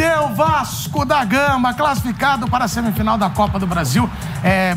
Perdeu Vasco da Gama, classificado para a semifinal da Copa do Brasil.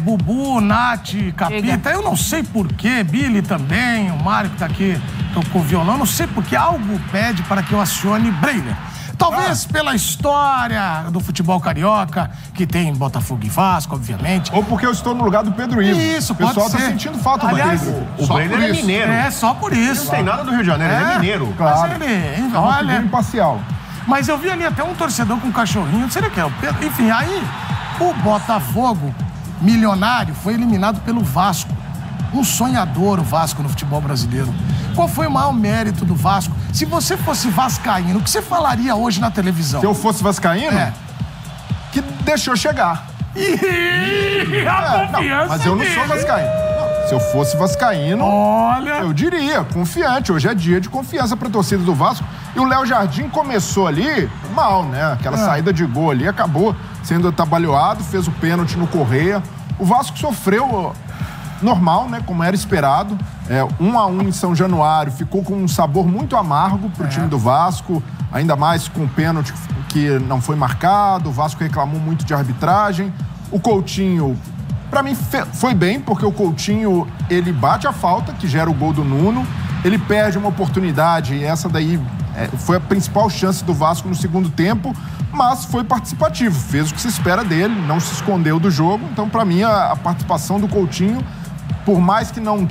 Bubu, Nath, Capita, eu não sei porquê, Billy também, o Mário que tá aqui, tocou violão, não sei porquê, algo pede para que eu acione Breiner. Talvez pela história do futebol carioca, que tem Botafogo e Vasco, obviamente. Ou porque eu estou no lugar do Pedro Ivo. Isso, pode ser. O pessoal tá sentindo falta do Pedro. O Breiner é mineiro. Só por isso. Não tem nada do Rio de Janeiro, ele é mineiro. Claro. Mas ele, olha... imparcial. Mas eu vi ali até um torcedor com um cachorrinho, não sei o que é o Pedro. Enfim, aí o Botafogo, milionário, foi eliminado pelo Vasco. Um sonhador o Vasco no futebol brasileiro. Qual foi o maior mérito do Vasco? Se você fosse vascaíno, o que você falaria hoje na televisão? Se eu fosse vascaíno? Que deixou chegar. A confiança mas eu não sou vascaíno. Não, se eu fosse vascaíno, olha, eu diria, confiante. Hoje é dia de confiança para a torcida do Vasco. E o Léo Jardim começou ali mal, né? Aquela saída de gol ali, acabou sendo atabalhoado, fez o pênalti no Correia. O Vasco sofreu... normal, né? Como era esperado. 1-1 em São Januário. Ficou com um sabor muito amargo pro time do Vasco. Ainda mais com o pênalti que não foi marcado. O Vasco reclamou muito de arbitragem. O Coutinho, pra mim, foi bem, porque o Coutinho, ele bate a falta, que gera o gol do Nuno. Ele perde uma oportunidade. E essa daí foi a principal chance do Vasco no segundo tempo. Mas foi participativo. Fez o que se espera dele. Não se escondeu do jogo. Então, pra mim, a participação do Coutinho... por mais que não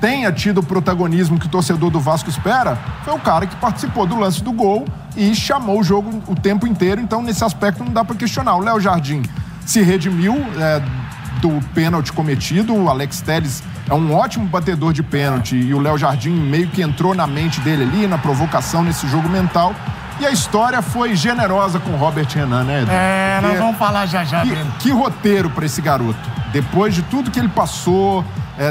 tenha tido o protagonismo que o torcedor do Vasco espera, foi o cara que participou do lance do gol e chamou o jogo o tempo inteiro. Então, nesse aspecto, não dá para questionar. O Léo Jardim se redimiu do pênalti cometido. O Alex Telles é um ótimo batedor de pênalti e o Léo Jardim meio que entrou na mente dele ali, na provocação, nesse jogo mental. E a história foi generosa com o Robert Renan, né, Edu? Nós vamos falar já dele. Que roteiro para esse garoto. Depois de tudo que ele passou,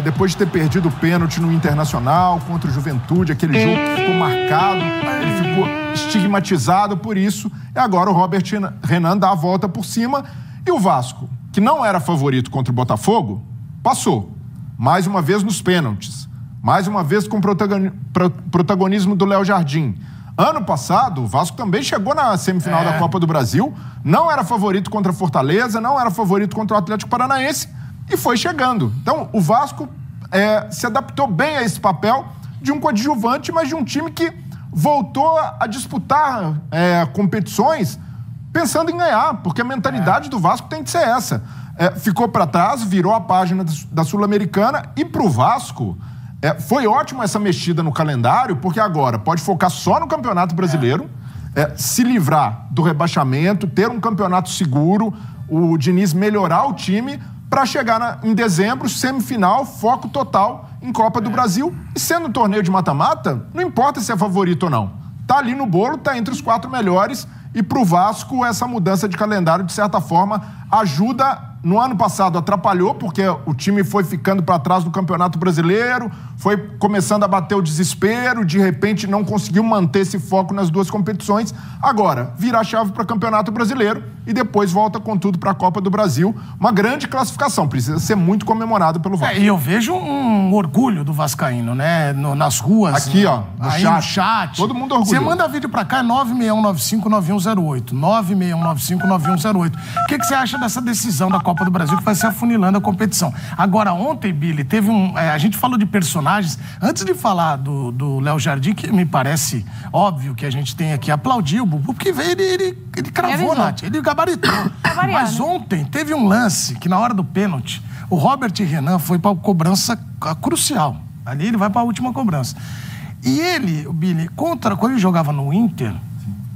depois de ter perdido o pênalti no Internacional contra o Juventude, aquele jogo que ficou marcado, ele ficou estigmatizado por isso. E agora o Robert Renan dá a volta por cima. E o Vasco, que não era favorito contra o Botafogo, passou. Mais uma vez nos pênaltis. Mais uma vez com protagonismo do Léo Jardim. Ano passado, o Vasco também chegou na semifinal da Copa do Brasil, não era favorito contra a Fortaleza, não era favorito contra o Atlético Paranaense e foi chegando. Então, o Vasco se adaptou bem a esse papel de um coadjuvante, mas de um time que voltou a disputar competições pensando em ganhar, porque a mentalidade do Vasco tem que ser essa. Ficou para trás, virou a página da Sul-Americana e pro Vasco... foi ótimo essa mexida no calendário, porque agora pode focar só no Campeonato Brasileiro, se livrar do rebaixamento, ter um campeonato seguro, o Diniz melhorar o time para chegar em dezembro, semifinal, foco total em Copa do Brasil. E sendo um torneio de mata-mata, não importa se é favorito ou não. Tá ali no bolo, tá entre os 4 melhores. E pro Vasco, essa mudança de calendário, de certa forma, ajuda. No ano passado atrapalhou, porque o time foi ficando para trás do Campeonato Brasileiro, foi começando a bater o desespero, de repente não conseguiu manter esse foco nas 2 competições. Agora, vira a chave para o Campeonato Brasileiro e depois volta com tudo para a Copa do Brasil. Uma grande classificação, precisa ser muito comemorado pelo Vasco. E eu vejo um orgulho do vascaíno, né? Nas ruas. Aqui, ó, no chat. Todo mundo orgulhoso. Você manda vídeo para cá, é 961959108. 961959108. O que você acha dessa decisão da Copa do Brasil que vai se afunilando a competição? Agora, ontem, Billy, teve a gente falou de personagens. Antes de falar do Léo Jardim, que me parece óbvio que a gente tem aqui, aplaudir o Bubu, porque ele cravou, Nath, ele gabaritou. Mas ontem teve um lance que, na hora do pênalti, o Robert Renan foi para a cobrança crucial. Ali ele vai para a última cobrança. E ele, o Billy, quando ele jogava no Inter...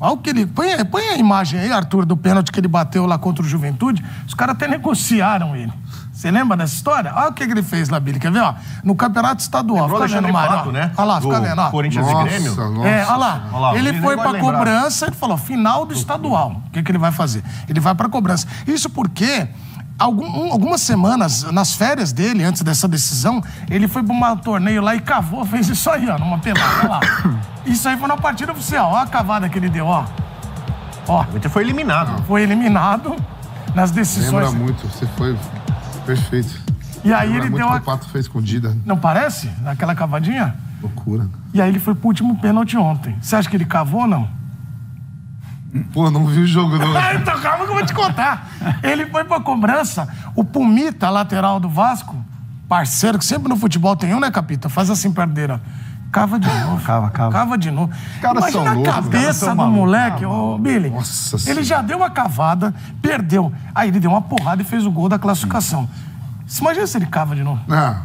Olha o que ele... Põe a imagem aí, Arthur, do pênalti que ele bateu lá contra o Juventude. Os caras até negociaram ele. Você lembra dessa história? Olha o que ele fez lá, Billy. Quer ver? Ó, no Campeonato Estadual. Fica vendo, Mário? Né? Olha lá, fica vendo. Ó. Corinthians e Grêmio. Olha lá. Ele foi pra cobrança, ele falou, final do estadual. O que ele vai fazer? Ele vai pra cobrança. Isso porque... algumas semanas, nas férias dele, antes dessa decisão, ele foi pra um torneio lá e cavou, fez isso aí, ó, numa pelada, olha lá. Isso aí foi na partida oficial, ó a cavada que ele deu, ó. O Inter foi eliminado. Foi eliminado nas decisões. Lembra muito, você foi perfeito. E aí ele deu a... O Pato fez escondida. Não parece? Naquela cavadinha? Loucura. E aí ele foi pro último pênalti ontem. Você acha que ele cavou ou não? Pô, não vi o jogo, não. Então calma que eu vou te contar. Ele foi pra cobrança, o Pumita, lateral do Vasco, parceiro, que sempre no futebol tem um, né, Capita? Faz assim, perdeira. Cava de novo. Cava de novo. Caras Imagina são a loucos, cabeça do moleque, ô Billy. Nossa ele já deu uma cavada, perdeu. Aí ele deu uma porrada e fez o gol da classificação. Você imagina se ele cava de novo? Não.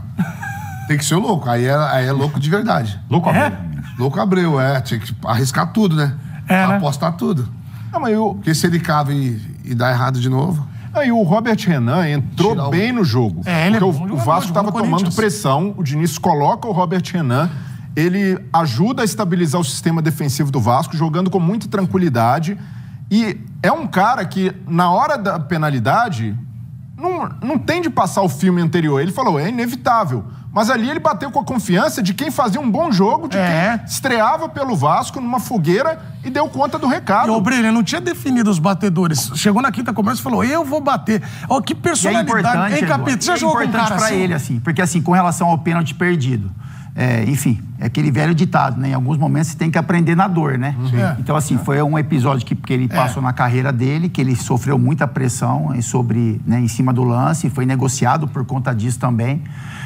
Tem que ser louco. Aí é louco de verdade. Louco É? Abreu. Louco Abreu, Tinha que arriscar tudo, né? É, né? Apostar tudo. Não, mas Porque se ele cava e dá errado de novo... Aí o Robert Renan entrou bem no jogo. Ele é porque bom o jogador, Vasco jogou estava no tomando Corinthians. pressão, o Diniz coloca o Robert Renan, ele ajuda a estabilizar o sistema defensivo do Vasco, jogando com muita tranquilidade. E é um cara que, na hora da penalidade, não tem de passar o filme anterior. Ele falou, é inevitável. Mas ali ele bateu com a confiança de quem fazia um bom jogo, de quem estreava pelo Vasco numa fogueira e deu conta do recado. E o Brilho não tinha definido os batedores. Chegou na quinta cobrança e falou, eu vou bater. Ó, que E é personalidade. importante, Hein, Capita? Você é jogou com um importante cara pra assim? ele, assim. Porque, assim, com relação ao pênalti perdido, enfim, é aquele velho ditado, né? Em alguns momentos você tem que aprender na dor, né? Então, assim, foi um episódio que ele passou na carreira dele, que ele sofreu muita pressão em cima do lance, foi negociado por conta disso também,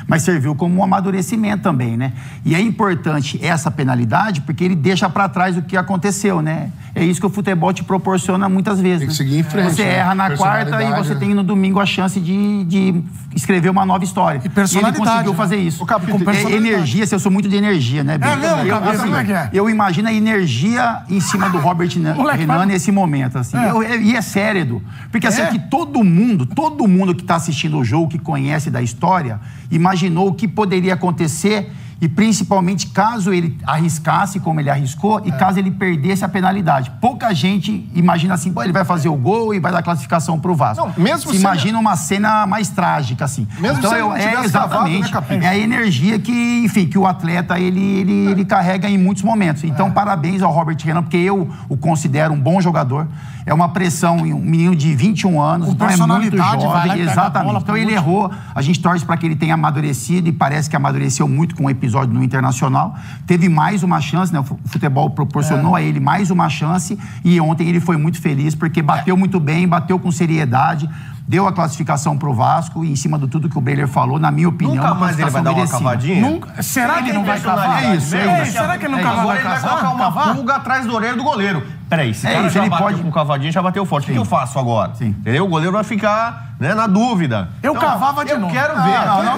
mas serviu como um amadurecimento também, né? E é importante essa penalidade porque ele deixa pra trás o que aconteceu, né? É isso que o futebol te proporciona muitas vezes. Tem que né? seguir em frente, Você né? erra na quarta e Personalidade, você né? tem no domingo a chance de escrever uma nova história. E personalidade, ele conseguiu né? fazer isso. O Capita, com personalidade. Energia, eu sou muito de energia, né, Billy? mesmo, Capita? Como é que é? Eu imagino a energia em cima do Robert Renan nesse momento, assim. E é sério, Edu. Porque, assim, que todo mundo que tá assistindo o jogo, que conhece da história, imaginou o que poderia acontecer e, principalmente, caso ele arriscasse como ele arriscou e caso ele perdesse a penalidade. Pouca gente imagina assim, ele vai fazer o gol e vai dar classificação pro Vasco. Não, mesmo se imagina uma cena mais trágica, assim. Mesmo então, se ele não tivesse exatamente, cavado, né, Capita? é a energia que, enfim, que o atleta, ele carrega em muitos momentos. Então, parabéns ao Robert Renan, porque eu o considero um bom jogador. É uma pressão em um menino de 21 anos, Com então é muito personalidade, vai lá jovem. e pega a bola Exatamente. Então, pro ele último. errou. A gente torce para que ele tenha amadurecido e parece que amadureceu muito com o episódio no Internacional. Teve mais uma chance, né? O futebol proporcionou a ele mais uma chance e ontem ele foi muito feliz porque bateu muito bem, bateu com seriedade, deu a classificação pro Vasco e em cima de tudo que o Breiler falou, na minha opinião, Nunca mais ele vai dar uma merecida. cavadinha? Será que não vai cavar? É isso. Será que ele nunca Agora vai ele vai cavar? colocar uma pulga atrás da orelha do goleiro. Peraí, esse cara isso, já ele bateu pode- com cavadinha, já bateu forte. O que eu faço agora? Sim. Entendeu? O goleiro vai ficar na dúvida. Eu cavava de novo. Eu quero ver. Não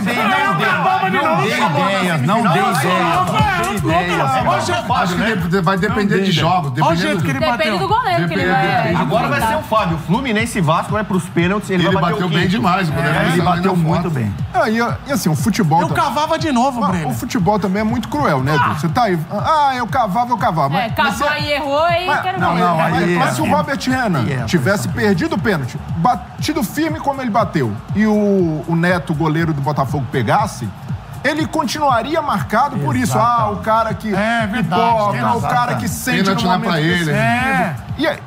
dê ideias, não dê ideias. Acho que vai depender de jogos. Olha o jeito que ele Depende bateu. do goleiro que ele vai... Agora vai ser o Fábio. Fluminense e Vasco vai pros pênaltis. Ele Ele vai bater bateu o bem quinto. demais. Ele bateu muito bem. E assim, o futebol... Eu cavava de novo, O Breno. futebol também é muito cruel, né, Edu? Você tá aí... eu cavava. Cavar e errou e quero ver. Mas se o Robert Renan tivesse perdido o pênalti, batido firme como ele bateu, e o Neto, goleiro do Botafogo, pegasse, ele continuaria marcado por isso. O cara que É verdade, pipoca, tem o razão. cara que sente Pênalti no lá momento pra ele. decisivo. É.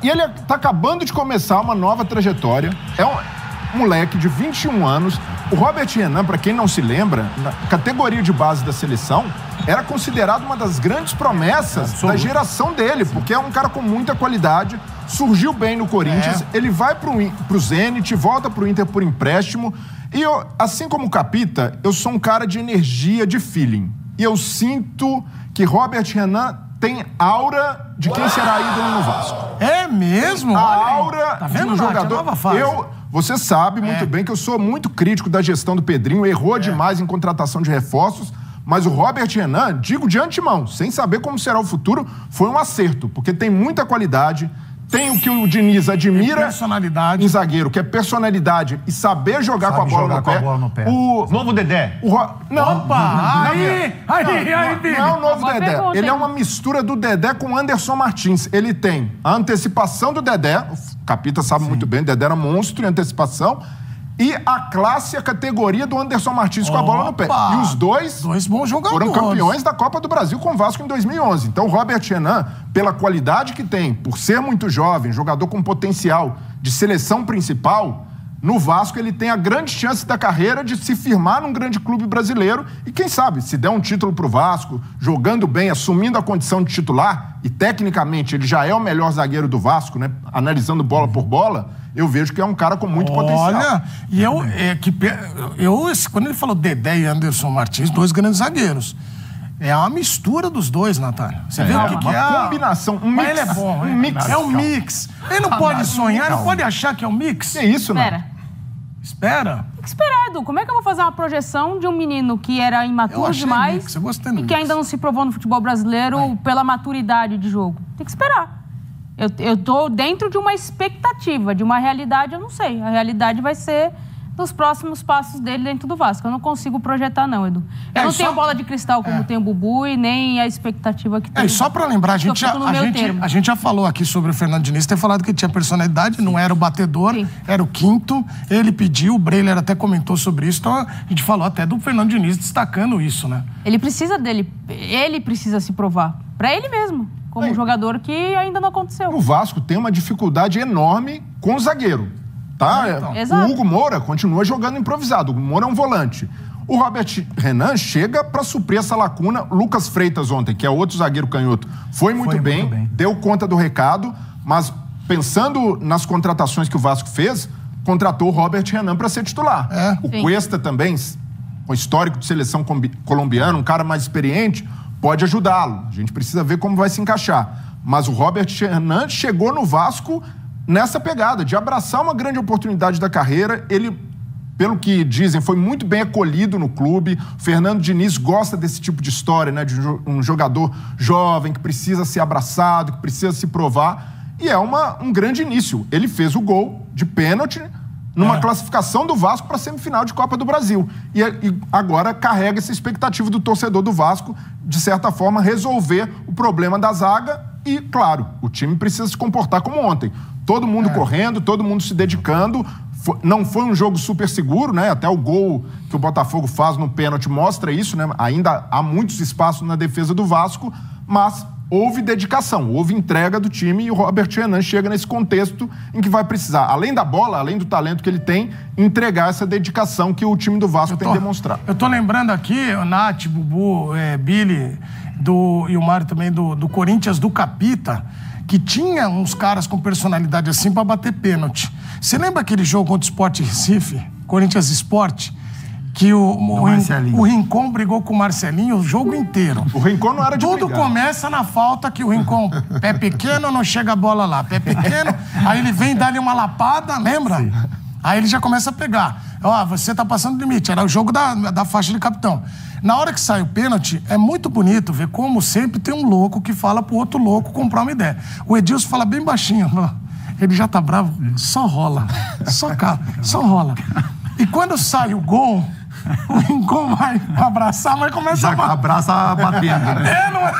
E ele tá acabando de começar uma nova trajetória. É um moleque de 21 anos. O Robert Renan, pra quem não se lembra, na categoria de base da seleção, era considerado uma das grandes promessas da geração dele, porque é um cara com muita qualidade, surgiu bem no Corinthians, ele vai pro Zenit, volta pro Inter por empréstimo, e eu, assim como o Capita, eu sou um cara de energia, de feeling. E eu sinto que Robert Renan tem aura de quem será ídolo no Vasco. É mesmo? A Olha aí. aura Tá vendo, de um Nath? A jogador. nova fase. Você sabe muito bem que eu sou muito crítico da gestão do Pedrinho, errou demais em contratação de reforços, mas o Robert Renan, digo de antemão, sem saber como será o futuro, foi um acerto, porque tem muita qualidade, tem o que o Diniz admira Tem personalidade. em zagueiro, que é personalidade e saber jogar com a bola no pé. Novo Dedé. Não, Opa! Aí, Billy. não é o novo Boa Dedé. pergunta, Ele é hein? uma mistura do Dedé com o Anderson Martins. Ele tem a antecipação do Dedé, o Capita sabe muito bem, o Dedé era monstro em antecipação, e a classe, a categoria do Anderson Martins com a bola no pé. Opa! E os dois Bons jogadores. foram campeões da Copa do Brasil com o Vasco em 2011. Então, o Robert Renan, pela qualidade que tem, por ser muito jovem, jogador com potencial de seleção principal, no Vasco ele tem a grande chance da carreira de se firmar num grande clube brasileiro e quem sabe, se der um título pro Vasco, jogando bem, assumindo a condição de titular, e tecnicamente ele já é o melhor zagueiro do Vasco, né? Analisando bola por bola, eu vejo que é um cara com muito potencial. Olha, e quando ele falou Dedé e Anderson Martins, 2 grandes zagueiros. É uma mistura dos dois, Natália. Você vê o que é a combinação, um Mas mix. ele é bom, um mix. É um mix. Ele não pode sonhar, não pode achar que é um mix. Que isso, né? Espera. Espera. Tem que esperar, Edu. Como é que eu vou fazer uma projeção de um menino que era Eu imaturo achei demais mix, eu gostei do e que mix. ainda não se provou no futebol brasileiro pela maturidade de jogo? Tem que esperar. Eu tô dentro de uma expectativa, de uma realidade, eu não sei. A realidade vai ser dos próximos passos dele dentro do Vasco. Eu não consigo projetar, não, Edu. Eu não tenho bola de cristal como tem o Bubu e nem a expectativa que tem. E só pra lembrar, a gente já falou aqui sobre o Fernando Diniz, ter falado que tinha personalidade, não era o batedor, era o quinto. Ele pediu, o Breiler até comentou sobre isso, então a gente falou até do Fernando Diniz destacando isso, né? Ele precisa dele, ele precisa se provar. Pra ele mesmo, como um jogador que ainda não aconteceu. O Vasco tem uma dificuldade enorme com o zagueiro. Tá? Exato. O Hugo Moura continua jogando improvisado. O Hugo Moura é um volante. O Robert Renan chega para suprir essa lacuna. Lucas Freitas ontem, que é outro zagueiro canhoto, foi muito bem, deu conta do recado, mas pensando nas contratações que o Vasco fez, contratou o Robert Renan para ser titular. O Cuesta também, com histórico de seleção colombiana, um cara mais experiente, pode ajudá-lo. A gente precisa ver como vai se encaixar. Mas o Robert Renan chegou no Vasco nessa pegada de abraçar uma grande oportunidade da carreira. Ele, pelo que dizem, foi muito bem acolhido no clube. O Fernando Diniz gosta desse tipo de história, né? De um jogador jovem que precisa ser abraçado, que precisa se provar. E é um grande início. Ele fez o gol de pênalti numa classificação do Vasco para a semifinal de Copa do Brasil. E agora carrega essa expectativa do torcedor do Vasco, de certa forma, resolver o problema da zaga. E, claro, o time precisa se comportar como ontem. Todo mundo correndo, todo mundo se dedicando. Não foi um jogo super seguro, né? Até o gol que o Botafogo faz no pênalti mostra isso, né? Ainda há muitos espaços na defesa do Vasco, mas houve dedicação, houve entrega do time e o Robert Renan chega nesse contexto em que vai precisar, além da bola, além do talento que ele tem, entregar essa dedicação que o time do Vasco tem demonstrado. Eu tô lembrando aqui, o Nath, Bubu, Billy e o Mário também do Corinthians, do Capita, que tinha uns caras com personalidade assim pra bater pênalti. Você lembra aquele jogo contra o Sport Recife, Corinthians Sport, que o Rincon brigou com o Marcelinho o jogo inteiro? O Rincon não era de Tudo brigar. Começa na falta que o Rincon, pé pequeno, não chega a bola lá, pé pequeno, aí ele vem dar-lhe uma lapada, lembra? Sim. Aí ele já começa a pegar. Ó, você tá passando do limite. Era o jogo da faixa de capitão. Na hora que sai o pênalti, é muito bonito ver como sempre tem um louco que fala pro outro louco comprar uma ideia. O Edilson fala bem baixinho. Ele já tá bravo, só rola. Só rola. E quando sai o gol, o Rincon vai abraçar, mas começa já abraça batendo, né? Não é?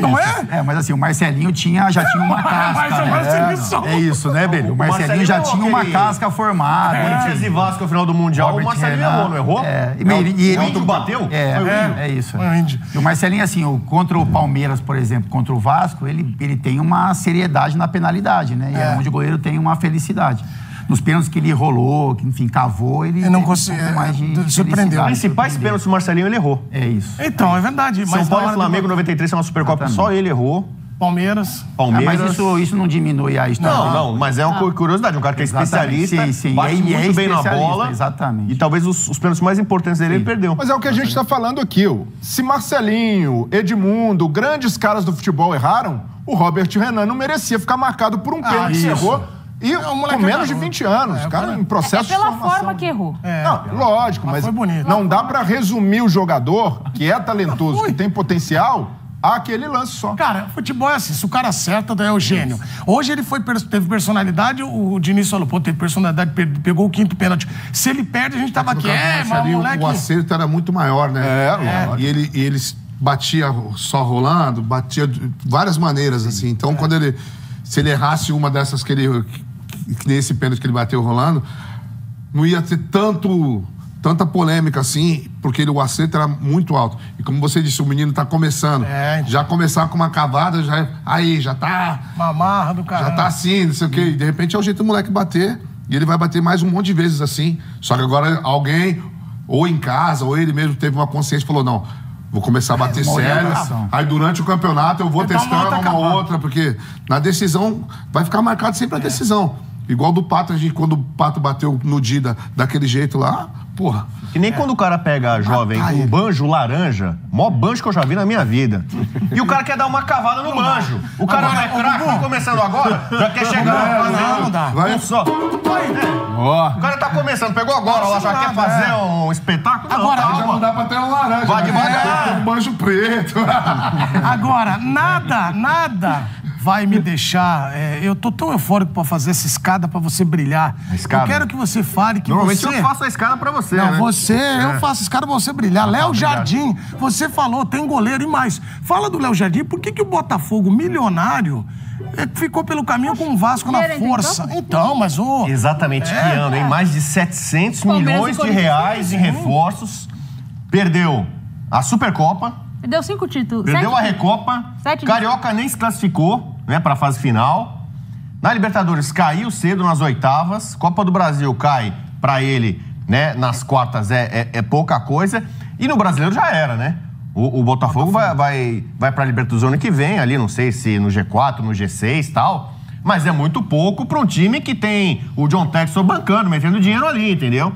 Não é? Mas assim, o Marcelinho já tinha uma casca. Mas o Marcelinho é isso, né, Belho? O Marcelinho já tinha uma casca formada. Corinthians e Vasco no final do Mundial, o Marcelinho errou, não errou? E ele bateu? É isso. E o Marcelinho, assim, contra o Palmeiras, por exemplo, contra o Vasco, ele tem uma seriedade na penalidade, né? E é onde o goleiro tem uma felicidade. Nos pênaltis que ele rolou, que, enfim, cavou, ele não conseguiu, mais de surpreendeu. Os principais pênaltis do Marcelinho, ele errou. É isso. Então, é verdade. São Paulo e Flamengo, 93, é uma Supercopa, só ele errou. Palmeiras. Mas isso não diminui a história. Não, mas é uma curiosidade. Um cara que é especialista, bate muito bem na bola. Exatamente. E talvez os pênaltis mais importantes dele, ele perdeu. Mas é o que a gente está falando aqui. Se Marcelinho, Edmundo, grandes caras do futebol erraram, o Robert Renan não merecia ficar marcado por um pênalti que errou. E com menos de 20 anos, cara, em processo de formação. Pela forma que errou. Não, lógico, mas foi bonito. Não dá pra resumir o jogador, que é talentoso, que tem potencial, àquele lance só. Cara, futebol é assim, se o cara acerta, é o gênio. Hoje ele teve personalidade, o Diniz falou, teve personalidade, pegou o quinto pênalti. Se ele perde, a gente tava aqui, mas moleque... O acerto era muito maior, né? E ele batia só rolando, batia de várias maneiras, assim. Então, se ele errasse uma dessas que nesse pênalti que ele bateu rolando, não ia ter tanta polêmica assim, porque o acerto era muito alto. E como você disse, o menino tá começando. Já começar com uma cavada, já tá... Uma marra do cara. Já tá assim, não sei o quê. E de repente é o jeito do moleque bater E ele vai bater mais um monte de vezes assim. Só que agora alguém, ou em casa, ou ele mesmo teve uma consciência e falou, não, vou começar a bater sério. Aí durante o campeonato eu vou testando uma outra, porque na decisão vai ficar marcado sempre a decisão. Igual do Pato, quando o Pato bateu no Dida daquele jeito lá, porra. E nem quando o cara pega jovem, um banjo laranja, maior banjo que eu já vi na minha vida. E o cara quer dar uma cavada no banjo. O cara não é craque, tá começando agora, já quer chegar lá fazer não dá. Um só. O cara tá começando, pegou agora, lá já quer fazer um espetáculo. Agora, Já não dá pra ter um laranja. Vai devagar. Um banjo preto. Agora, nada vai me deixar... eu tô tão eufórico pra fazer essa escada pra você brilhar. Escada? Eu quero que você fale que Normalmente você... eu faço a escada pra você, Não, né? eu faço escada pra você brilhar. Léo Jardim, você falou, tem goleiro e mais. Fala do Léo Jardim, por que o Botafogo, milionário, ficou pelo caminho com o Vasco na força? Então, mas o... Exatamente, que ano, hein? Mais de 700 milhões de reais em reforços. Perdeu a Supercopa. Perdeu 5 títulos. Perdeu a Recopa. 7 Carioca nem se classificou, né, pra fase final. Na Libertadores caiu cedo nas oitavas. Copa do Brasil cai pra ele, né, nas quartas é pouca coisa. E no Brasileiro já era, né? O Botafogo vai pra Libertadores ano que vem, ali, não sei se no G4, no G6 e tal. Mas é muito pouco pra um time que tem o John Textor bancando, metendo dinheiro ali, entendeu?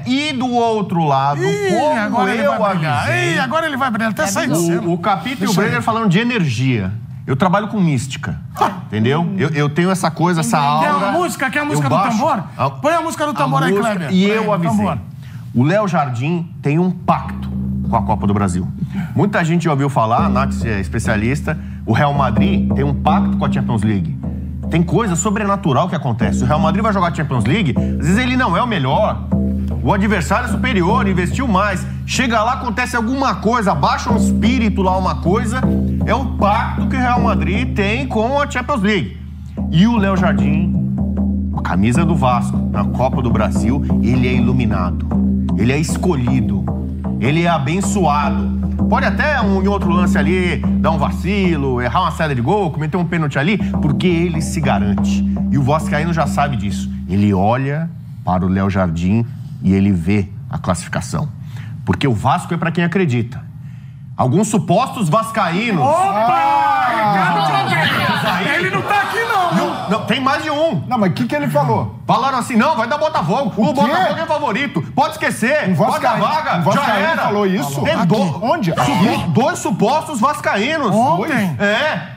E do outro lado, como agora eu avisei... agora ele vai brilhar, até sair de cena. O Capito e o Brenner falando de energia. Eu trabalho com mística, entendeu? Eu tenho essa coisa, essa aura... Quer a música do tambor? Põe a música do tambor aí, Kleber. E eu avisei. O Léo Jardim tem um pacto com a Copa do Brasil. Muita gente já ouviu falar, a Nath é especialista, o Real Madrid tem um pacto com a Champions League. Tem coisa sobrenatural que acontece. O Real Madrid vai jogar a Champions League, às vezes ele não é o melhor. O adversário é superior, investiu mais. Chega lá, acontece alguma coisa, baixa um espírito lá, uma coisa. É o pacto que o Real Madrid tem com a Champions League. E o Léo Jardim, a camisa do Vasco, na Copa do Brasil, ele é iluminado. Ele é escolhido. Ele é abençoado. Pode até em outro lance ali dar um vacilo, errar uma saída de gol, cometer um pênalti ali, porque ele se garante. E o vascaíno já sabe disso. Ele olha para o Léo Jardim e ele vê a classificação. Porque o Vasco é para quem acredita. Alguns supostos vascaínos... Ele não tá aqui, não, tem mais de um. Não, mas o que ele falou? Falaram assim, não, vai dar Botafogo. O Botafogo é favorito. Pode esquecer. Pode dar vaga. Já era. Falou isso? Onde? Dois supostos vascaínos. Ontem.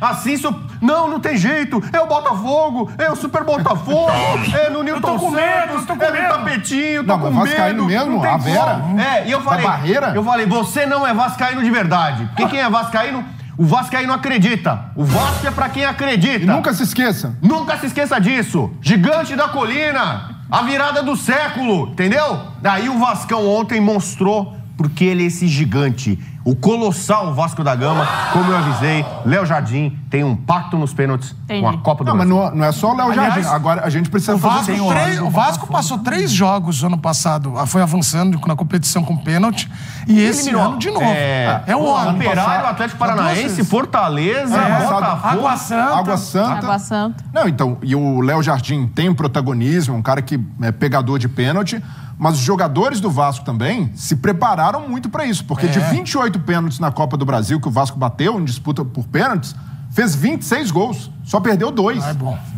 Assim... Não tem jeito. É o Botafogo. É o Super Botafogo. É no Newton Santos. É no Tapetinho. Tô com medo. Vascaíno mesmo? A Vera? E eu falei... Barreira? Eu falei, você não é vascaíno de verdade. Porque quem é vascaíno... O vascaíno acredita. O Vasco é pra quem acredita. E nunca se esqueça. Nunca se esqueça disso. Gigante da colina. A virada do século. Entendeu? Daí o Vascão ontem mostrou porque ele é esse gigante. O colossal Vasco da Gama, como eu avisei, Léo Jardim tem um pacto nos pênaltis com a Copa do Brasil. Mas não é só o Léo Jardim. Agora a gente precisa fazer... O Vasco passou 3 jogos ano passado, foi avançando na competição com pênalti, e esse ano de novo. O ano Operário, Atlético Paranaense, Fortaleza, Botafogo, Água Santa. Não, então, e o Léo Jardim tem um protagonismo, um cara que é pegador de pênalti, mas os jogadores do Vasco também se prepararam muito para isso, porque de 28 pênaltis na Copa do Brasil que o Vasco bateu em disputa por pênaltis, fez 26 gols, só perdeu 2.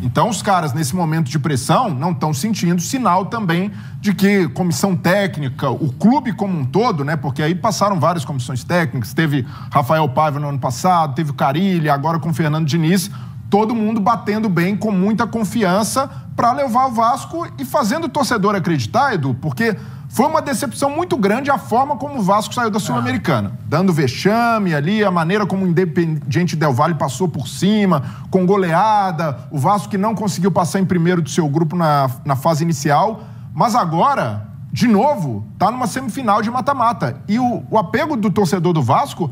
Então os caras, nesse momento de pressão, não estão sentindo sinal também de que comissão técnica, o clube como um todo, né? Porque aí passaram várias comissões técnicas, teve Rafael Paiva no ano passado, teve o Carille, agora com o Fernando Diniz, todo mundo batendo bem, com muita confiança para levar o Vasco e fazendo o torcedor acreditar, Edu, porque foi uma decepção muito grande a forma como o Vasco saiu da Sul-Americana. Dando vexame ali, a maneira como o Independiente Del Valle passou por cima, com goleada, o Vasco que não conseguiu passar em primeiro do seu grupo na fase inicial, mas agora, de novo, tá numa semifinal de mata-mata. E o apego do torcedor do Vasco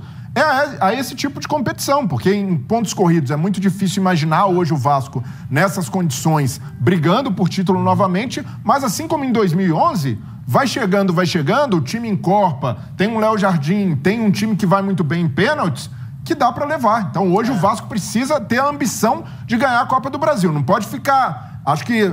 a esse tipo de competição, porque em pontos corridos é muito difícil imaginar hoje o Vasco nessas condições brigando por título novamente, mas assim como em 2011, vai chegando, o time encorpa, tem um Léo Jardim, tem um time que vai muito bem em pênaltis, que dá para levar. Então hoje o Vasco precisa ter a ambição de ganhar a Copa do Brasil, não pode ficar Acho que...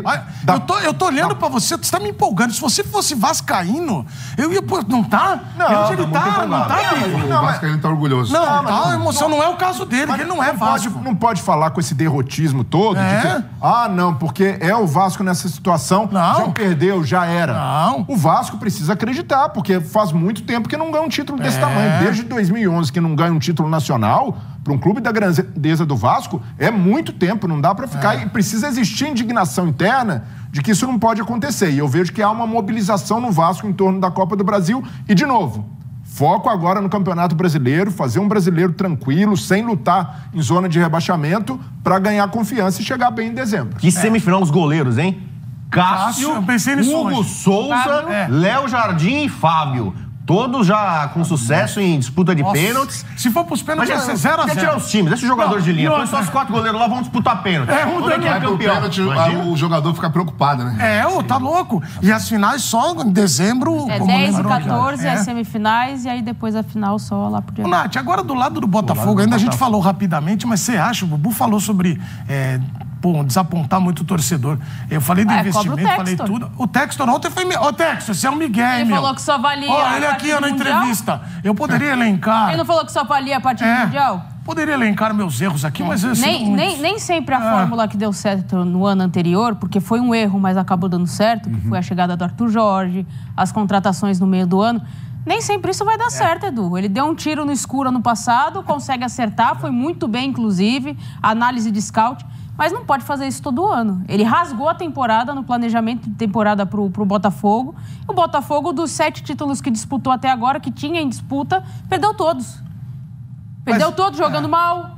Eu tô olhando pra você tá me empolgando. Se você fosse vascaíno, eu ia... Pô, não tá? Não, Onde ele tá? Não tá, O Vascaíno tá orgulhoso. Não, tá, a emoção não é o caso dele, que ele não é Vasco. Não pode falar com esse derrotismo todo de que, não, porque é o Vasco nessa situação, já perdeu, já era. Não. O Vasco precisa acreditar, porque faz muito tempo que não ganha um título desse tamanho. Desde 2011 que não ganha um título nacional, para um clube da grandeza do Vasco, é muito tempo, não dá para ficar. E precisa existir indignação interna de que isso não pode acontecer. E eu vejo que há uma mobilização no Vasco em torno da Copa do Brasil. E, de novo, foco agora no Campeonato Brasileiro, fazer um brasileiro tranquilo, sem lutar em zona de rebaixamento, para ganhar confiança e chegar bem em dezembro. Que semifinal os goleiros, hein? Cássio, eu pensei nisso Hugo hoje. Souza, Léo Jardim e Fábio. Todos já com sucesso em disputa de pênaltis. Se for pros pênaltis, vai ser 0 a 0. Quer tirar os times, esses jogadores de linha. Põe só os 4 goleiros lá, vão disputar pênalti. Um Quem é campeão? Pênalti, o jogador fica preocupado, né? Tá louco. E as finais só em dezembro. 10 e 14 as semifinais e aí depois a final só lá por diante. Nath, agora do lado do Botafogo, ainda a gente falou rapidamente, mas você acha, o Bubu falou sobre desapontar muito o torcedor. Eu falei do investimento, falei tudo. O Textor ontem foi... Ô, Textor, você é um Miguel, Ele falou que só valia ele aqui na entrevista. Eu poderia elencar... Ele não falou que só valia a partida mundial? Poderia elencar meus erros aqui, mas... Nem sempre a fórmula que deu certo no ano anterior, porque foi um erro, mas acabou dando certo, que foi a chegada do Arthur Jorge, as contratações no meio do ano. Nem sempre isso vai dar certo, Edu. Ele deu um tiro no escuro ano passado, consegue acertar, foi muito bem, inclusive, análise de scout, mas não pode fazer isso todo ano. Ele rasgou a temporada no planejamento de temporada pro Botafogo. O Botafogo, dos 7 títulos que disputou até agora, que tinha em disputa, perdeu todos. Perdeu todos jogando mal,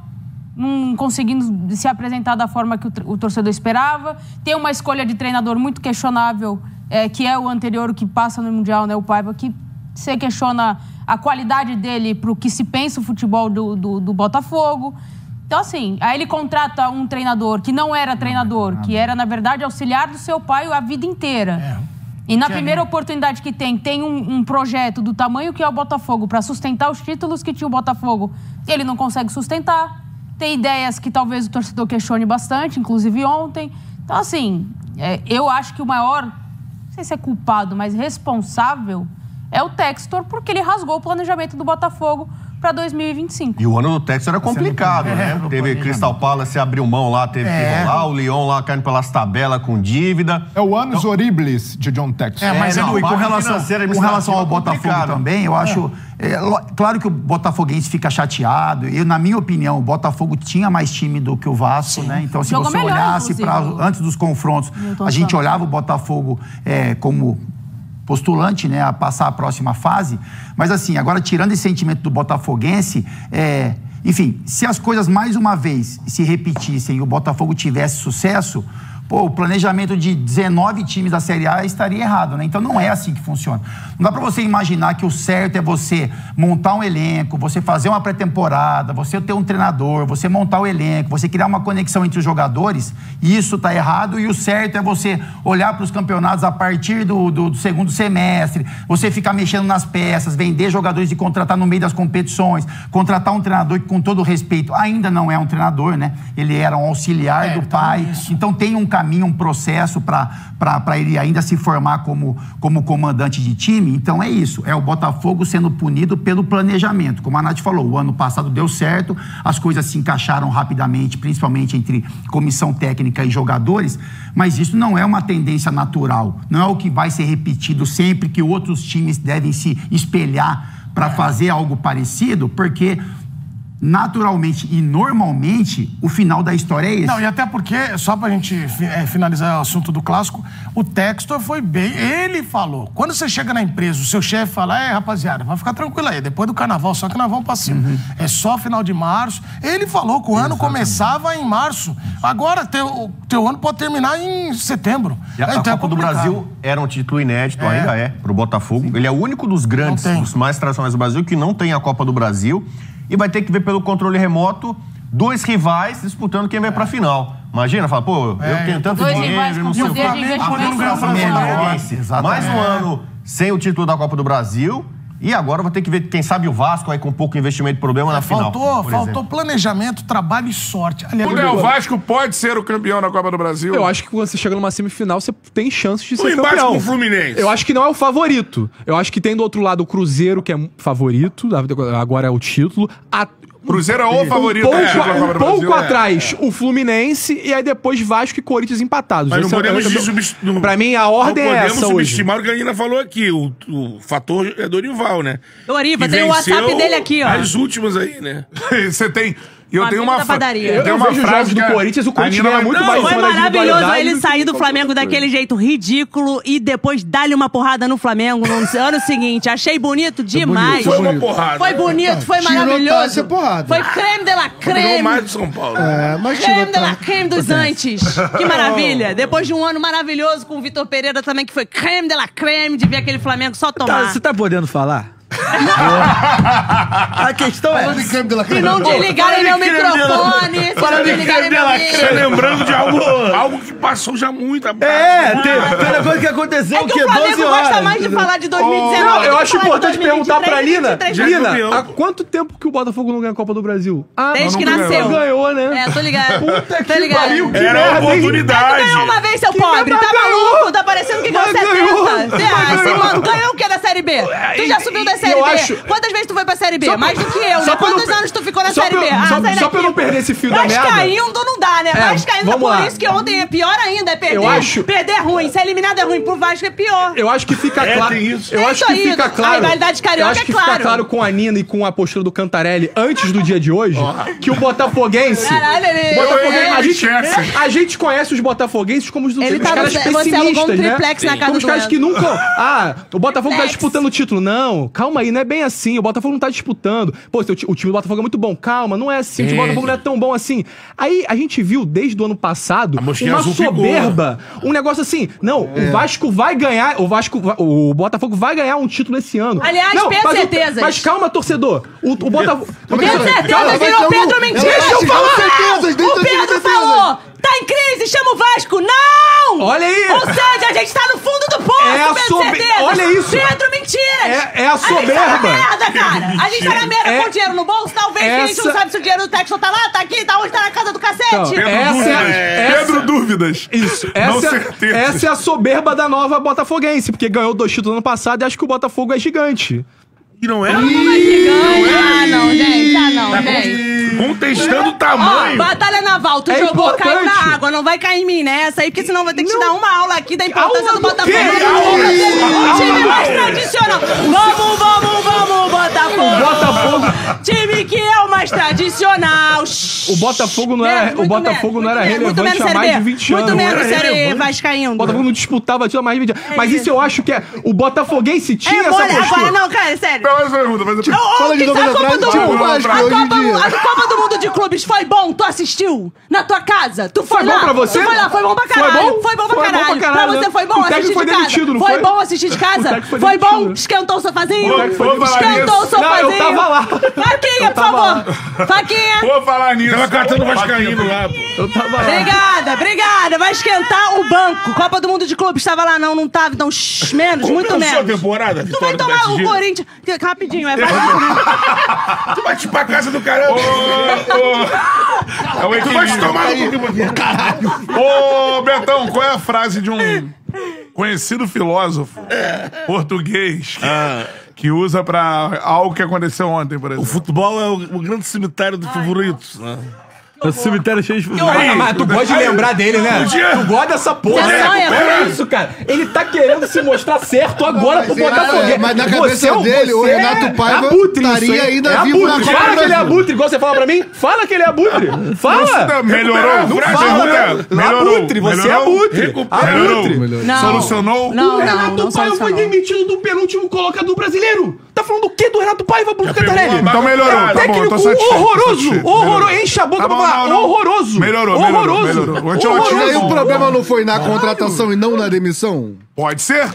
não conseguindo se apresentar da forma que o torcedor esperava. Tem uma escolha de treinador muito questionável, que é o anterior, que passa no Mundial, né, o Paiva, que você questiona a qualidade dele pro que se pensa o futebol do Botafogo. Então, assim, aí ele contrata um treinador que não era treinador, que era, na verdade, auxiliar do seu pai a vida inteira. E na primeira oportunidade que tem um projeto do tamanho que é o Botafogo para sustentar os títulos que tinha o Botafogo. Ele não consegue sustentar. Tem ideias que talvez o torcedor questione bastante, inclusive ontem. Então, assim, eu acho que o maior, não sei se é culpado, mas responsável é o Textor, porque ele rasgou o planejamento do Botafogo para 2025. E o ano do Textor era complicado, né? Teve Crystal Palace, abriu mão lá, teve que rolar, o Lyon lá caindo pelas tabelas com dívida. É o anos horribles de John Textor. Mas Edu, e com relação ao Botafogo também, eu acho... claro que o botafoguense fica chateado. Na minha opinião, o Botafogo tinha mais time do que o Vasco, né? Então, se você olhasse antes dos confrontos, a gente olhava o Botafogo como postulante, né, a passar a próxima fase. Mas assim, agora tirando esse sentimento do botafoguense, enfim, se as coisas mais uma vez se repetissem e o Botafogo tivesse sucesso, o planejamento de 19 times da Série A estaria errado, né? Então não é assim que funciona. Não dá pra você imaginar que o certo é você montar um elenco, você fazer uma pré-temporada, você ter um treinador, você montar o elenco, você criar uma conexão entre os jogadores, e isso tá errado, e o certo é você olhar para os campeonatos a partir do segundo semestre, você ficar mexendo nas peças, vender jogadores e contratar no meio das competições, contratar um treinador que, com todo respeito, ainda não é um treinador, né? Ele era um auxiliar do pai, então tem um caminho, um processo para ele ainda se formar como comandante de time. Então é isso, é o Botafogo sendo punido pelo planejamento. Como a Nath falou, o ano passado deu certo, as coisas se encaixaram rapidamente, principalmente entre comissão técnica e jogadores, mas isso não é uma tendência natural, não é o que vai ser repetido sempre, que outros times devem se espelhar para fazer algo parecido, porque naturalmente e normalmente, o final da história é esse. Não, e até porque, só pra gente finalizar o assunto do clássico, o Textor foi bem, ele falou, quando você chega na empresa, o seu chefe fala, rapaziada, vai ficar tranquilo aí, depois do carnaval, só que nós vamos pra cima. É só final de março. Ele falou que o ano começava em março. Agora, teu ano pode terminar em setembro. A Copa do Brasil era um título inédito, ainda é, pro Botafogo. Ele é o único dos grandes, dos mais tradicionais do Brasil, que não tem a Copa do Brasil. E vai ter que ver pelo controle remoto 2 rivais disputando quem vai pra final. Imagina, fala, eu tenho tanto dinheiro, não sei o quê. Mais um ano sem o título da Copa do Brasil E agora vou ter que ver, quem sabe o Vasco aí com pouco investimento e problema na final. Faltou planejamento, trabalho e sorte. Aliás, O Vasco pode ser o campeão da Copa do Brasil? Eu acho que quando você chega numa semifinal, você tem chances de ser O embate campeão. com o Fluminense. Eu acho que não é o favorito. Eu acho que tem do outro lado o Cruzeiro, que é favorito, agora é o título. Cruzeiro é o favorito. Um pouco atrás, o Fluminense, e aí depois Vasco e Corinthians empatados. Mas não podemos subestimar. Pra mim, a ordem é essa hoje. Não podemos subestimar o que a Nina falou aqui. O fator é Dorival, né? Dorival, tem o WhatsApp dele aqui, ó. As últimas aí, né? Você tem... Eu tenho uma frase do Corinthians, o Corinthians ganha muito mais. Foi maravilhoso ele sair do Flamengo daquele jeito ridículo e depois dar-lhe uma porrada no Flamengo no ano seguinte. Achei bonito demais. Foi uma porrada. Foi bonito, foi maravilhoso. Porrada. Foi creme de la creme. Tirou mais do São Paulo. Creme de la creme dos antes. Que maravilha. Depois de um ano maravilhoso com o Vitor Pereira também, que foi creme de la creme, de ver aquele Flamengo só tomar. Você tá podendo falar? A questão é... Se não desligarem meu microfone... Lembrando de algo que passou já muito. Tem uma coisa que aconteceu que o Flamengo gosta mais de falar de 2019. Não, eu acho importante perguntar pra Lina. 2023, Lina, há quanto tempo que o Botafogo não ganha a Copa do Brasil? Desde que nasceu. Não ganhou, né? Tô ligado. Puta que ligado. pariu, que Era merda, oportunidade. Ganhou uma vez, seu pobre. Tá maluco? Tá parecendo que ganhou 70. Ganhou o que da Série B? Tu já subiu da Série B? Quantas vezes tu foi pra Série B? Mais do que eu, né? Quantos anos tu ficou na Série B? Só pra eu não perder esse fio da merda. Vascaíno não dá, né? Vascaíno, por isso que ontem é pior ainda, é perder. Perder é ruim, ser eliminado é ruim, pro Vasco é pior. Eu acho que fica claro. Eu acho que fica claro. A rivalidade carioca eu acho que fica claro com a Nina e com a postura do Cantarelli antes do dia de hoje que o botafoguense. Caralho, a gente conhece os botafoguenses como os caras pessimistas, né? Como os caras que nunca. O Botafogo tá disputando o título. Não, calma aí, não é bem assim. O Botafogo não tá disputando. Pô, o time do Botafogo é muito bom. Calma, não é assim. O time do Botafogo não é tão bom assim. Aí a gente viu desde o ano passado uma soberba. Um negócio assim. Não, o Vasco vai ganhar. O Botafogo vai ganhar um título esse ano. Aliás, tenho certeza. Mas calma, torcedor. O Botafogo. Tenho certeza, virou Pedro mentira. Deixa eu falar. O Pedro falou. Tá em crise, chama o Vasco. Não! Olha aí! Ou seja, a gente tá no fundo do poço, certeza. Olha isso! Pedro, mentiras! É a soberba! A gente tá na merda, cara! A gente tá na merda com dinheiro no bolso, talvez que a gente não sabe se o dinheiro do Texton tá lá, tá aqui, tá onde, tá na casa do cacete! Pedro Dúvidas! Isso, essa é a soberba da nova botafoguense, porque ganhou 2 títulos no ano passado e acho que o Botafogo é gigante. E não é? Não é gigante! Não, gente! Contestando o tamanho. Batalha naval, tu jogou, caiu na água, não vai cair em mim nessa aí, porque senão vai ter que te dar uma aula aqui da importância do Botafogo. Time mais tradicional. Vamos, Botafogo. Time que é o mais tradicional. O Botafogo não era relevante há mais de 20 anos. Muito menos Série Vascaíno. O Botafogo não disputava há mais de 20 anos. Mas isso eu acho que é... O botafoguense tinha essa postura. Agora não, cara, sério. Fala de 2 anos atrás, tipo o Vasco hoje em dia. A Copa do Mundo de Clubes foi bom? Tu assistiu? Na tua casa? Tu foi lá? Foi bom pra você? Tu foi lá, foi bom pra caralho. Foi bom pra caralho. Pra você foi bom assistir de casa? Foi bom assistir de casa? Foi bom? Esquentou o sofazinho? Esquentou o sofazinho? Não, eu tava lá. Faquinha, por favor. Faquinha. Vou falar nisso. Tava catando Vascaíno lá, pô. Eu tava lá. Obrigada. Vai esquentar o banco. Copa do Mundo de Clubes estava lá, não tava. Então, menos, muito menos. Como temporada? Tu vai tomar o Corinthians. Rapidinho, é Tu vai pra casa do caramba. Tu vai tomar no caralho. Ô, Betão, qual é a frase de um conhecido filósofo português que usa pra algo que aconteceu ontem, por exemplo? O futebol é o grande cemitério de favoritos, né? O cemitério cheio de... Mas tu gosta de lembrar dele, né? Tu gosta dessa porra. É isso, cara. Ele tá querendo se mostrar certo agora pro Botafogo. Mas na cabeça dele, o Renato Paiva estaria ainda vivo na Copa. Fala que ele é abutre, igual você fala pra mim. Fala que ele é abutre. Fala. Melhorou. Não fala. Abutre, você é abutre. Abutre. Solucionou? Não, o Renato Paiva foi demitido do penúltimo colocador brasileiro. Tá falando do quê do Renato Paiva, Bruno Cantarelli? Então melhorou. Técnico horroroso. Horroroso. Enche a boca pra falar. Horroroso. Melhorou. E aí o problema não foi na contratação e não na demissão? Pode ser.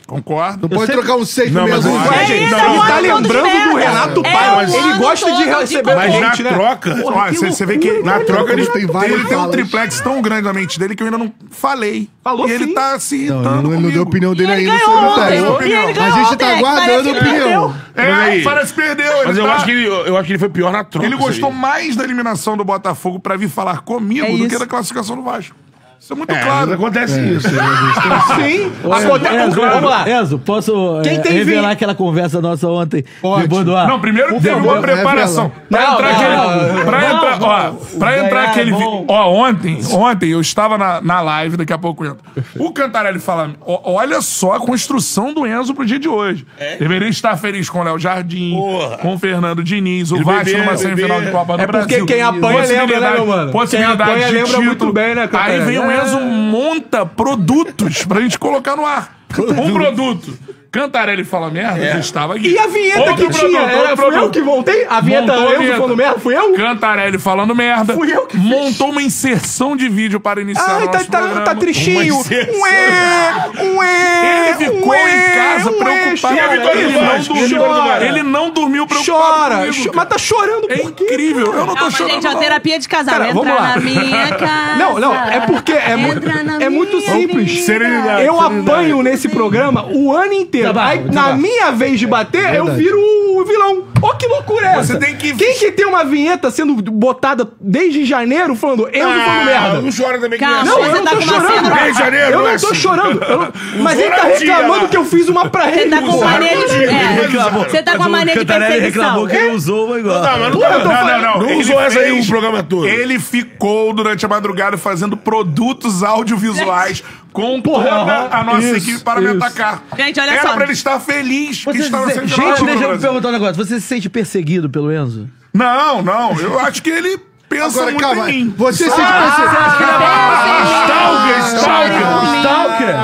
Concordo. Não pode trocar um 6 Não, por mas meia dúzia. Gente, isso, ele é um tá ano todo de lembrando do merda. Renato É Paiva. um Ele ano gosta todo de de receber Mas na gente, né? troca... Ó, você vê que na troca ele Tem tem, várias ele tem um falas. triplex tão grande na mente dele que eu ainda não falei. Falou e ele sim. tá se Não, irritando ele não deu a opinião dele E ele ainda ganhou sobre o ontem. técnico. E ele A ganhou gente ontem, tá parece aguardando a que perdeu. opinião. Mas aí- Parece que perdeu. Mas eu tá- acho que ele foi pior na troca. Ele gostou isso aí. mais da eliminação do Botafogo pra vir falar comigo É do que isso. da classificação do Vasco. Isso é muito É, claro. mas acontece isso. Sim. Enzo, Vamos lá. Enzo, posso Quem tem revelar vinho? aquela conversa nossa ontem? Pode. Depois do ar? Não, primeiro teve uma preparação. Pra Não, entrar não, aquele. não. Pra Não, entrar, ó, vamos. pra entrar Ganhar, aquele. bom. Ó, ontem eu estava na live, daqui a pouco eu entro. O Cantarelli fala: olha só a construção do Enzo pro dia de hoje. Deveria estar feliz com o Léo Jardim, Porra. com o Fernando Diniz, o Ele Vasco bebeu, numa semifinal de Copa do É Brasil. porque quem apanha lembra, né, meu mano? Possibilidade Quem apanha de lembra título. muito bem, né, Aí Cantarelli? vem o É. Enzo, monta produtos pra gente colocar no ar. Um produto. Cantarelli fala merda, eu estava aqui. E a vinheta Outro que tinha? produto, Era, outro fui eu produto. que montei? A vinheta Montou a Enzo vinheta. falando merda? Fui eu? Cantarelli falando merda. Fui eu que fiz. montou uma inserção de vídeo para iniciar Ai, o nosso programa. tá tristinho. Uma inserção. Ele ficou em casa preocupado. E a vitória Ele do não Vasco? dormiu. Chora. Ele não dormiu preocupado Chora. comigo, cara. Mas tá chorando É por quê? incrível. Eu não tô Calma, chorando, gente, é uma não. terapia de casal. Cara, vamos Entra lá. na minha casa. Não, é porque é muito simples. vida. Serenidade. Eu apanho nesse programa o ano inteiro. Tá Aí, bom, na minha vez de bater, eu viro o vilão. Ó, que loucura é essa? Você tem que- Quem que tem uma vinheta sendo botada desde janeiro falando Enzo falando merda? Não chora também que Calma, é Não, assim. eu não tá tô com uma chorando. cena- Rio de Janeiro, Eu não é não tô assim. chorando. Mas ele tá Fora dia, reclamando lá. que eu fiz uma pra Você ele. tá com porra. mania de... Você tá com a mania de Cantarelli perseguição. reclamou que ele usou uma igual. Não, mas não, Não Não Ele usou essa aí fez- o programa todo. Ele ficou durante a madrugada fazendo produtos audiovisuais com toda a nossa equipe para me atacar. Gente, olha Era só. pra ele estar feliz que Você estava se- sendo Gente, chamado deixa no eu Brasil. perguntar um negócio. Você se sente perseguido pelo Enzo? Não, eu acho que ele pensa Agora, muito calma. em mim. Você se Stalker!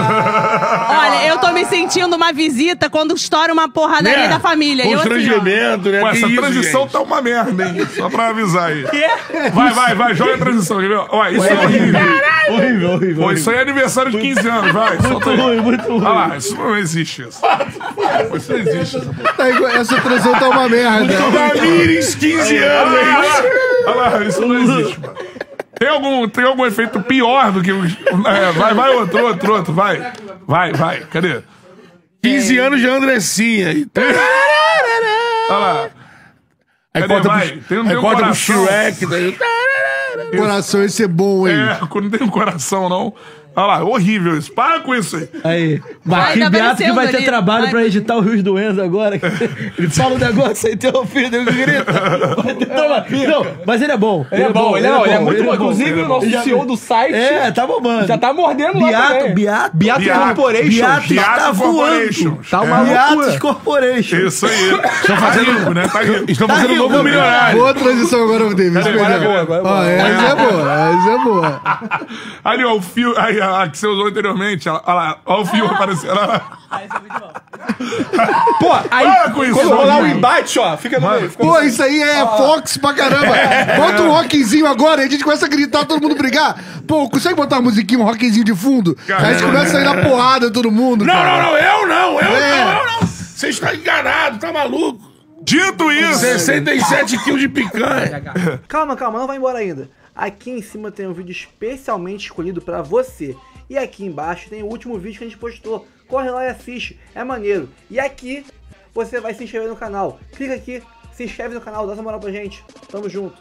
Olha, eu tô me sentindo uma visita quando estoura uma porradaria da família. Eu, assim, ó, Constrangimento, né? Pô, Que essa isso, transição gente? tá uma merda, hein? Só pra avisar aí. Vai, joga a transição, quer ver? Ó, isso é horrível. Horrível. Pô, isso aí é aniversário de 15 anos, vai. Solta aí. Muito ruim. Olha lá, isso não existe isso. Isso não existe. Essa transição tá uma merda. Tamires, 15 anos, hein? Olha lá, isso não existe, mano. Tem algum efeito pior do que o... vai outro, vai. Vai, cadê? 15 anos de Andressinha. Olha lá. Aí Cadê? corta Vai. pro, Tem um aí corta pro coração. Shrek. Daí... Coração, esse é bom, hein? Quando não tem um coração, não. Olha lá, horrível isso. Para com isso aí. Aí, Vai, Marquinhos tá Beato que vai aparecendo ter ali. trabalho Vai. pra editar o Rios do Enzo agora. Ele fala um negócio aí, interrompido, ele grita. Vai ter trabalho. Não, mas ele é bom. Ele é bom, ele é muito bom. Inclusive, o nosso Já- CEO do site É, tá bombando. já tá mordendo lá também. Beato Corporation. tá Corporation. voando. Tá uma Beatos loucura. Corporation. Isso aí. Tá rico, né? Tá rico. Estão fazendo um novo rindo, milionário. Boa transição agora, David. Agora é boa. Ó, essa é boa, essa é boa. Ali, ó, o fio aí, a que você usou anteriormente. Olha lá, ó o fio aparecendo. Olha lá. Pô, aí Para com isso, quando rolar o mano. embate, ó, fica no meio. Pô, isso aí é Fox pra caramba. Bota um rockzinho agora, aí a gente começa a gritar, todo mundo brigar. Pô, consegue botar uma musiquinha, um rockzinho de fundo? Aí a gente começa a sair na porrada todo mundo. cara. Eu não. É. Você está enganado, tá maluco? Dito isso. 67 quilos de picanha. Calma, não vai embora ainda. Aqui em cima tem um vídeo especialmente escolhido pra você. E aqui embaixo tem o último vídeo que a gente postou. Corre lá e assiste, é maneiro. E aqui você vai se inscrever no canal. Clica aqui, se inscreve no canal, dá essa moral pra gente. Tamo junto.